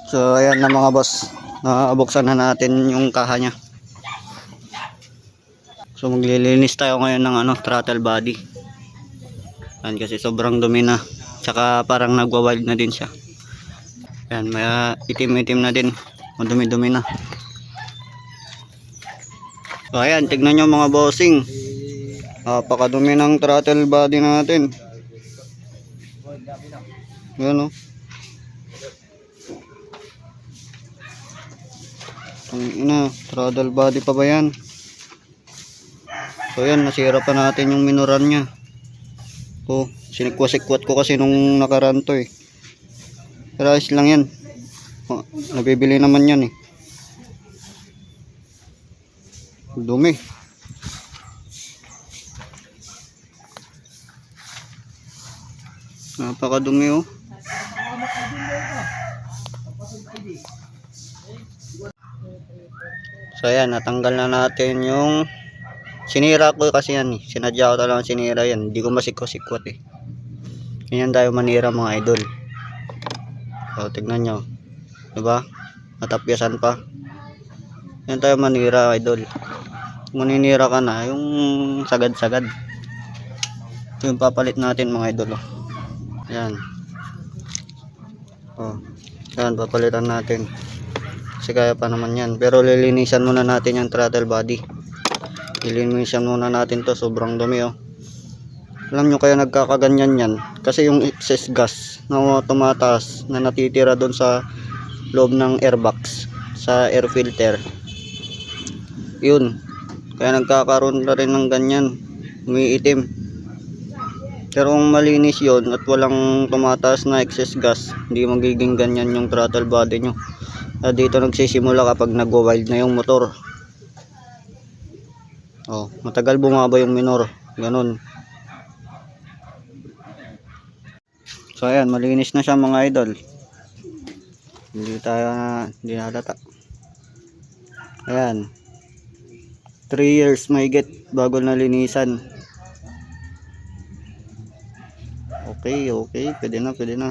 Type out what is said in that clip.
So ayan na mga boss, nabuksan na natin yung kaha niya. So maglilinis tayo ngayon ng throttle body. Ayan, kasi sobrang dumi na, tsaka parang nagwa-wild na din siya. Ayan, may itim-itim na din, madumi-dumi na. So ayan, tignan nyo mga bossing, napakadumi ng throttle body natin. Ayan o. Throttle body pa ba yan? So yan, nasira pa natin yung minuran nya. Sinikwas-sikwat ko kasi nung nakaraan to eh. Pero ayos lang yan. Nabibili naman yan eh. Dumi. Napakadumi oh. So ayan, natanggal na natin yung sinira ko kasi yan eh. Sinadya ko talagang sinira yan. Hindi ko masikwa-sikwat eh. Ganyan tayo manira mga idol. So tignan nyo, diba? Natapyasan pa. Ganyan tayo manira idol. Kung maninira ka na, yung sagad-sagad, yung papalit natin mga idol oh. Ayan. Ayan, papalitan natin. Kasi kaya pa naman yan. Pero lilinisan muna natin yung throttle body. Lilinisan muna natin to, sobrang dumi oh. Alam nyo kaya nagkakaganyan yan, kasi yung excess gas na tumataas na natitira doon sa loob ng airbox, sa air filter. Yun, kaya nagkakaroon na rin ng ganyan, umiitim. Pero kung malinis yon at walang tumataas na excess gas, hindi magiging ganyan yung throttle body nyo. At dito nagsisimula kapag nagwa-wild na yung motor. Matagal bumaba yung minor, ganun. So ayan, malinis na siya mga idol. Hindi halata. Ayan, 3 years may get bago nalinisan. Okay, pwede na.